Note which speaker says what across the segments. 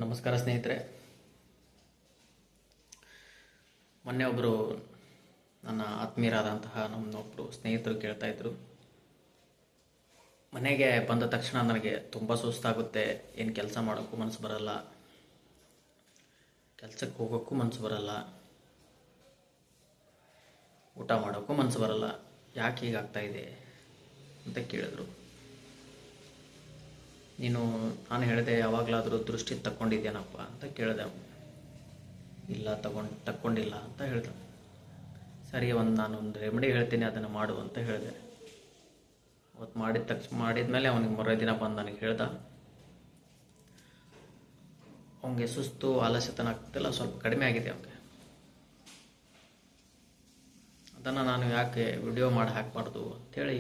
Speaker 1: ನಮಸ್ಕಾರ ಸ್ನೇಹಿತರೆ. ಮೊನ್ನೆ ಒಬ್ಬರು ನನ್ನ ಆತ್ಮೀಯರಾದಂತಹ ನಮ್ಮೊಬ್ಬರು ಸ್ನೇಹಿತರು ಕೇಳ್ತಾ ಇದ್ರು, ಮನೆಗೆ ಬಂದ ತಕ್ಷಣ ನನಗೆ ತುಂಬ ಸುಸ್ತಾಗುತ್ತೆ, ಏನು ಕೆಲಸ ಮಾಡೋಕ್ಕೂ ಮನಸ್ಸು ಬರಲ್ಲ, ಕೆಲಸಕ್ಕೆ ಹೋಗೋಕ್ಕೂ ಮನಸ್ಸು ಬರಲ್ಲ, ಊಟ ಮಾಡೋಕ್ಕೂ ಮನಸ್ಸು ಬರಲ್ಲ, ಯಾಕೆ ಹೀಗಾಗ್ತಾ ಇದೆ ಅಂತ ಕೇಳಿದ್ರು. ನಾನು ಹೇಳಿದೆ, ಯಾವಾಗಲಾದರೂ ದೃಷ್ಟಿ ತಕ್ಕೊಂಡಿದ್ದೇನಪ್ಪ ಅಂತ ಕೇಳಿದೆ. ಇಲ್ಲ ತಕ್ಕೊಂಡಿಲ್ಲ ಅಂತ ಹೇಳಿದೆ. ಸರಿ, ನಾನೊಂದು ರೆಮಿಡಿ ಹೇಳ್ತೀನಿ, ಅದನ್ನು ಮಾಡು ಅಂತ ಹೇಳಿದೆ. ಅವತ್ತು ಮಾಡಿದ್ಮೇಲೆ ಅವನಿಗೆ ಮರೇ ದಿನ ಬಂದು ನನಗೆ ಹೇಳ್ದ, ಅವನಿಗೆ ಸುಸ್ತು ಆಲಸ್ಯತನ ಆಗ್ತಿಲ್ಲ, ಸ್ವಲ್ಪ ಕಡಿಮೆ ಆಗಿದೆ ಅವನಿಗೆ. ಅದನ್ನು ನಾನು ಯಾಕೆ ವಿಡಿಯೋ ಮಾಡಿ ಹಾಕಬಾರ್ದು ಅಂಥೇಳಿ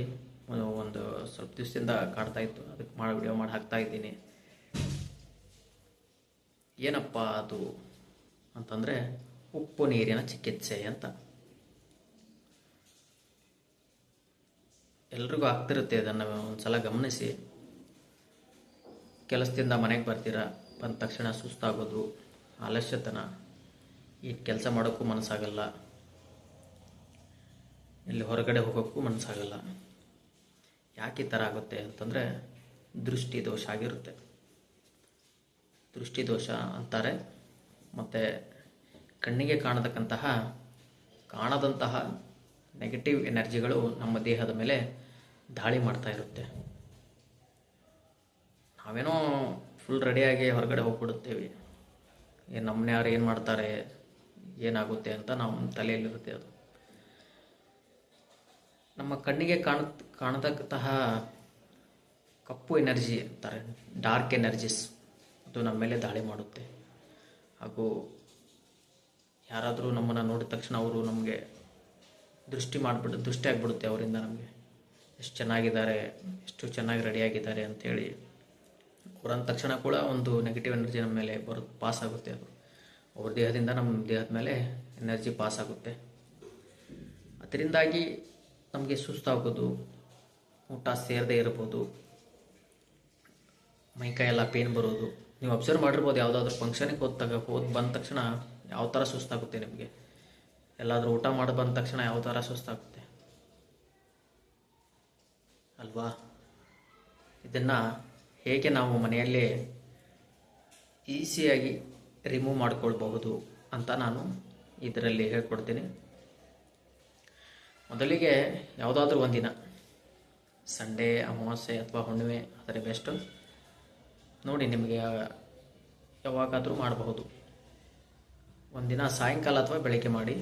Speaker 1: ಒಂದು ಸ್ವಲ್ಪ ದಿವಸದಿಂದ ಕಾಡ್ತಾ ಇತ್ತು. ಅದಕ್ಕೆ ವಿಡಿಯೋ ಮಾಡಿ ಹಾಕ್ತಾ ಇದ್ದೀನಿ. ಏನಪ್ಪ ಅದು ಅಂತಂದರೆ, ಉಪ್ಪು ನೀರಿನ ಚಿಕಿತ್ಸೆ ಅಂತ. ಎಲ್ರಿಗೂ ಆಗ್ತಿರುತ್ತೆ. ಅದನ್ನು ಒಂದು ಸಲ ಗಮನಿಸಿ. ಕೆಲಸದಿಂದ ಮನೆಗೆ ಬರ್ತೀರಾ, ಬಂದ ತಕ್ಷಣ ಸುಸ್ತಾಗೋದು, ಆಲಸ್ಯತನ, ಈ ಕೆಲಸ ಮಾಡೋಕ್ಕೂ ಮನಸ್ಸಾಗಲ್ಲ, ಇಲ್ಲಿ ಹೊರಗಡೆ ಹೋಗೋಕ್ಕೂ ಮನಸ್ಸಾಗಲ್ಲ. ಯಾಕೆ ಈ ಥರ ಆಗುತ್ತೆ ಅಂತಂದರೆ, ದೃಷ್ಟಿ ದೋಷ ಆಗಿರುತ್ತೆ. ದೃಷ್ಟಿ ದೋಷ ಅಂತಾರೆ. ಮತ್ತು ಕಣ್ಣಿಗೆ ಕಾಣದಂತಹ ನೆಗೆಟಿವ್ ಎನರ್ಜಿಗಳು ನಮ್ಮ ದೇಹದ ಮೇಲೆ ದಾಳಿ ಮಾಡ್ತಾ ಇರುತ್ತೆ. ನಾವೇನೋ ಫುಲ್ ರೆಡಿಯಾಗಿ ಹೊರಗಡೆ ಹೋಗ್ಬಿಡುತ್ತೇವೆ. ನಮ್ಮನ್ನ ಯಾರು ಏನು ಮಾಡ್ತಾರೆ, ಏನಾಗುತ್ತೆ ಅಂತ ನಮ್ಮ ತಲೆಯಲ್ಲಿರುತ್ತೆ. ಅದು ನಮ್ಮ ಕಣ್ಣಿಗೆ ಕಾಣತಕ್ಕಂತಹ ಕಪ್ಪು ಎನರ್ಜಿ ಅಂತಾರೆ, ಡಾರ್ಕ್ ಎನರ್ಜೀಸ್, ಅದು ನಮ್ಮ ಮೇಲೆ ದಾಳಿ ಮಾಡುತ್ತೆ. ಹಾಗೂ ಯಾರಾದರೂ ನಮ್ಮನ್ನು ನೋಡಿದ ತಕ್ಷಣ ಅವರು ನಮಗೆ ದೃಷ್ಟಿ ಆಗಿಬಿಡುತ್ತೆ. ಅವರಿಂದ ನಮಗೆ ಎಷ್ಟು ಚೆನ್ನಾಗಿದ್ದಾರೆ, ಎಷ್ಟು ಚೆನ್ನಾಗಿ ರೆಡಿಯಾಗಿದ್ದಾರೆ ಅಂಥೇಳಿ ಅವರಂದ ತಕ್ಷಣ ಕೂಡ ಒಂದು ನೆಗೆಟಿವ್ ಎನರ್ಜಿ ನಮ್ಮ ಮೇಲೆ ಪಾಸ್ ಆಗುತ್ತೆ. ಅದು ಅವ್ರ ದೇಹದಿಂದ ನಮ್ಮ ದೇಹದ ಮೇಲೆ ಎನರ್ಜಿ ಪಾಸ್ ಆಗುತ್ತೆ. ಅದರಿಂದಾಗಿ ನಮಗೆ ಸುಸ್ತಾಗೋದು, ಊಟ ಸೇರದೇ ಇರ್ಬೋದು, ಮೈಕೈಯೆಲ್ಲ ಪೇನ್ ಬರೋದು. ನೀವು ಅಬ್ಸರ್ವ್ ಮಾಡಿರ್ಬೋದು, ಯಾವುದಾದ್ರೂ ಫಂಕ್ಷನಿಗೆ ಬಂದ ತಕ್ಷಣ ಯಾವ ಥರ ಸುಸ್ತಾಗುತ್ತೆ ನಿಮಗೆ. ಎಲ್ಲಾದರೂ ಊಟ ಮಾಡಿ ಬಂದ ತಕ್ಷಣ ಯಾವ ಥರ ಸುಸ್ತಾಗುತ್ತೆ ಅಲ್ವಾ? ಇದನ್ನು ಹೇಗೆ ನಾವು ಮನೆಯಲ್ಲೇ ಈಸಿಯಾಗಿ ರಿಮೂವ್ ಮಾಡ್ಕೊಳ್ಬಹುದು ಅಂತ ನಾನು ಇದರಲ್ಲಿ ಹೇಳ್ಕೊಡ್ತೀನಿ. ಮೊದಲಿಗೆ ಯಾವುದಾದ್ರೂ ಒಂದಿನ, ಸಂಡೇ, ಅಮಾವಾಸ್ಯೆ ಅಥವಾ ಹುಣ್ಣಿಮೆ ಆದರೆ ಬೆಸ್ಟು. ನೋಡಿ, ನಿಮಗೆ ಯಾವಾಗಾದರೂ ಮಾಡಬಹುದು. ಒಂದಿನ ಸಾಯಂಕಾಲ ಅಥವಾ ಬೆಳಗ್ಗೆ ಮಾಡಿ.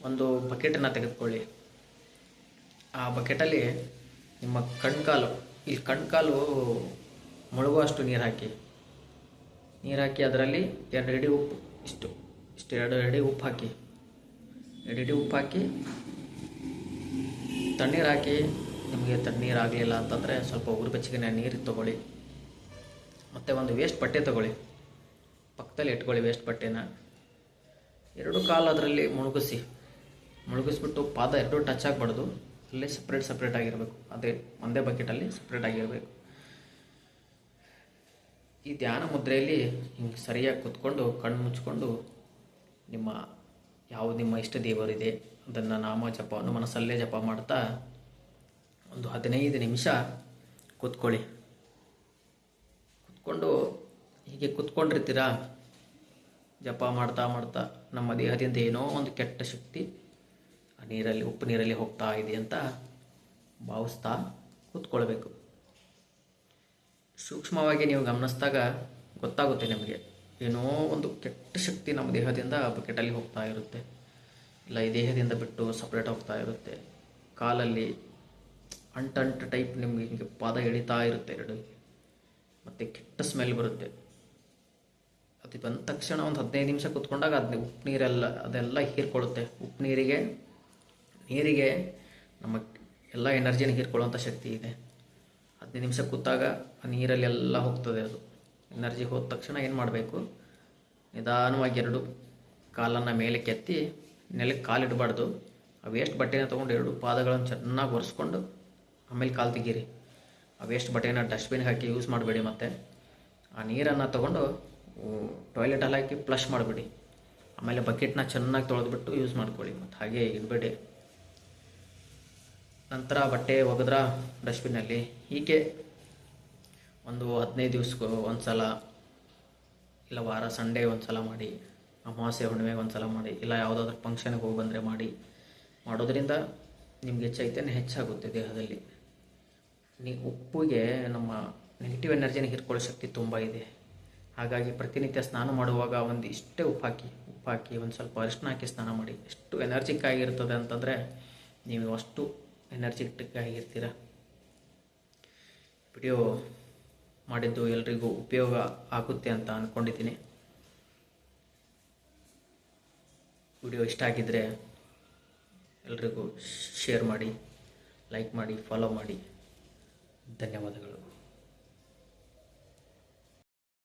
Speaker 1: ಒಂದು ಬಕೆಟನ್ನು ತೆಗೆದುಕೊಳ್ಳಿ. ಆ ಬಕೆಟಲ್ಲಿ ನಿಮ್ಮ ಕಣ್ಕಾಲು ಮುಳುಗುವಷ್ಟು ನೀರು ಹಾಕಿ ಅದರಲ್ಲಿ 2 ಹಿಡಿ ಉಪ್ಪು, ಇಷ್ಟು 2 ಹಿಡಿ ಉಪ್ಪು ಹಾಕಿ, 2 ಹಿಡಿ ಉಪ್ಪು ಹಾಕಿ ತಣ್ಣೀರು ಹಾಕಿ. ನಿಮಗೆ ತಣ್ಣೀರು ಆಗಲಿಲ್ಲ ಅಂತಂದರೆ ಸ್ವಲ್ಪ ಉಗುರುಬೆಚ್ಚಗಿನ ನೀರು ತೊಗೊಳ್ಳಿ. ಮತ್ತು ಒಂದು ವೇಸ್ಟ್ ಬಟ್ಟೆ ತೊಗೊಳ್ಳಿ, ಪಕ್ಕದಲ್ಲಿ ಇಟ್ಕೊಳ್ಳಿ. ವೇಸ್ಟ್ ಬಟ್ಟೆನ 2 ಕಾಲು ಅದರಲ್ಲಿ ಮುಳುಗಿಸ್ಬಿಟ್ಟು ಪಾದ 2 ಟಚ್ ಆಗಬಾರ್ದು. ಅಲ್ಲೇ ಸಪ್ರೇಟ್ ಆಗಿರಬೇಕು. ಅದೇ ಒಂದೇ ಬಕೆಟಲ್ಲಿ ಸಪ್ರೇಟ್ ಆಗಿರಬೇಕು. ಈ ಧ್ಯಾನ ಮುದ್ರೆಯಲ್ಲಿ ಹಿಂಗೆ ಸರಿಯಾಗಿ ಕೂತ್ಕೊಂಡು ಕಣ್ಣು ಮುಚ್ಕೊಂಡು ನಿಮ್ಮ ಇಷ್ಟ ದೇವರಿದೆ ಅದನ್ನು ನಾಮ ಜಪವನ್ನು ಮನಸ್ಸಲ್ಲೇ ಜಪ ಮಾಡ್ತಾ ಒಂದು 15 ನಿಮಿಷ ಕೂತ್ಕೊಳ್ಳಿ. ಕೂತ್ಕೊಂಡು ಹೀಗೆ ಕೂತ್ಕೊಂಡಿರ್ತೀರಾ, ಜಪ ಮಾಡ್ತಾ ನಮ್ಮ ದೇಹದಿಂದ ಏನೋ ಒಂದು ಕೆಟ್ಟ ಶಕ್ತಿ ಉಪ್ಪು ನೀರಲ್ಲಿ ಹೋಗ್ತಾ ಇದೆ ಅಂತ ಭಾವಿಸ್ತಾ ಕೂತ್ಕೊಳ್ಬೇಕು. ಸೂಕ್ಷ್ಮವಾಗಿ ನೀವು ಗಮನಿಸಿದಾಗ ಗೊತ್ತಾಗುತ್ತೆ ನಿಮಗೆ, ಏನೋ ಒಂದು ಕೆಟ್ಟ ಶಕ್ತಿ ನಮ್ಮ ದೇಹದಿಂದ ಬಕೆಟಲ್ಲಿ ಹೋಗ್ತಾ ಇರುತ್ತೆ, ಇಲ್ಲ ಈ ದೇಹದಿಂದ ಬಿಟ್ಟು ಸಪ್ರೇಟ್ ಹೋಗ್ತಾ ಇರುತ್ತೆ. ಕಾಲಲ್ಲಿ ಅಂಟು ಟೈಪ್ ನಿಮಗೆ ಹಿಂಗೆ ಪಾದ ಎಳಿತಾ ಇರುತ್ತೆ 2, ಮತ್ತು ಕೆಟ್ಟ ಸ್ಮೆಲ್ ಬರುತ್ತೆ. ಅದು ಬಂದ ತಕ್ಷಣ ಒಂದು 15 ನಿಮಿಷ ಕೂತ್ಕೊಂಡಾಗ ಉಪ್ಪು ನೀರೆಲ್ಲ ಅದೆಲ್ಲ ಹೀರ್ಕೊಳ್ಳುತ್ತೆ. ಉಪ್ಪು ನೀರಿಗೆ ನಮ್ಮ ಎಲ್ಲ ಎನರ್ಜಿನ ಹೀರ್ಕೊಳ್ಳುವಂಥ ಶಕ್ತಿ ಇದೆ. 15 ನಿಮಿಷ ಕೂತಾಗ ಆ ನೀರಲ್ಲಿ ಎಲ್ಲ ಹೋಗ್ತದೆ. ಅದು ಎನರ್ಜಿ ಹೋದ ತಕ್ಷಣ ಏನು ಮಾಡಬೇಕು, ನಿಧಾನವಾಗಿ 2 ಕಾಲನ್ನು ಮೇಲೆ ಕೆತ್ತಿ ನೆಲಕ್ಕೆ ಕಾಲಿಡಬಾರ್ದು. ಆ ವೇಸ್ಟ್ ಬಟ್ಟೆನ ತೊಗೊಂಡು 2 ಪಾದಗಳನ್ನು ಚೆನ್ನಾಗಿ ಒರೆಸ್ಕೊಂಡು ಆಮೇಲೆ ಕಾಲು ತೆಗೀರಿ. ಆ ವೇಸ್ಟ್ ಬಟ್ಟೆನ ಡಸ್ಟ್ಬಿನ್ಗೆ ಹಾಕಿ ಯೂಸ್ ಮಾಡಬೇಡಿ. ಮತ್ತು ಆ ನೀರನ್ನು ತೊಗೊಂಡು ಟಾಯ್ಲೆಟಲ್ಲಿ ಹಾಕಿ ಫ್ಲಶ್ ಮಾಡಿಬಿಡಿ. ಆಮೇಲೆ ಬಕೆಟ್ನ ಚೆನ್ನಾಗಿ ತೊಳೆದ್ಬಿಟ್ಟು ಯೂಸ್ ಮಾಡ್ಕೊಳ್ಳಿ, ಮತ್ತು ಹಾಗೆ ಇಡಬೇಡಿ. ನಂತರ ಬಟ್ಟೆ ಒಗೆದ್ರ ಡಸ್ಟ್ಬಿನ್ನಲ್ಲಿ ಹೀಗೆ ಒಂದು 15 ದಿವ್ಸಕ್ಕೆ ಒಂದು ಸಲ, ಇಲ್ಲ ವಾರ ಸಂಡೇ ಒಂದು ಸಲ ಮಾಡಿ, ಅಮಾವಾಸ್ಯೆ ಹುಣ್ಣಿಮೆಗೆ ಒಂದು ಸಲ ಮಾಡಿ, ಇಲ್ಲ ಯಾವುದಾದ್ರೂ ಫಂಕ್ಷನ್ಗೆ ಹೋಗಿ ಬಂದರೆ ಮಾಡೋದರಿಂದ ನಿಮಗೆ ಚೈತನ್ಯ ಹೆಚ್ಚಾಗುತ್ತೆ ದೇಹದಲ್ಲಿ. ಉಪ್ಪಿಗೆ ನಮ್ಮ ನೆಗೆಟಿವ್ ಎನರ್ಜಿನ ಹೀರ್ಕೊಳ್ಳೋ ಶಕ್ತಿ ತುಂಬ ಇದೆ. ಹಾಗಾಗಿ ಪ್ರತಿನಿತ್ಯ ಸ್ನಾನ ಮಾಡುವಾಗ ಒಂದು ಇಷ್ಟೇ ಉಪ್ಪು ಹಾಕಿ ಒಂದು ಸ್ವಲ್ಪ ಅರಿಶಿನ ಹಾಕಿ ಸ್ನಾನ ಮಾಡಿ. ಎಷ್ಟು ಎನರ್ಜಿಕ್ ಆಗಿರ್ತದೆ ಅಂತಂದರೆ ನೀವು ಅಷ್ಟು ಎನರ್ಜಿಟಿಕ್ ಆಗಿರ್ತೀರ. ವಿಡಿಯೋ ಮಾಡಿದ್ದು ಎಲ್ರಿಗೂ ಉಪಯೋಗ ಆಗುತ್ತೆ ಅಂತ ಅಂದ್ಕೊಂಡಿದ್ದೀನಿ. ವಿಡಿಯೋ ಇಷ್ಟ ಆಗಿದ್ದರೆ ಎಲ್ರಿಗೂ ಶೇರ್ ಮಾಡಿ, ಲೈಕ್ ಮಾಡಿ, ಫಾಲೋ ಮಾಡಿ. ಧನ್ಯವಾದಗಳು.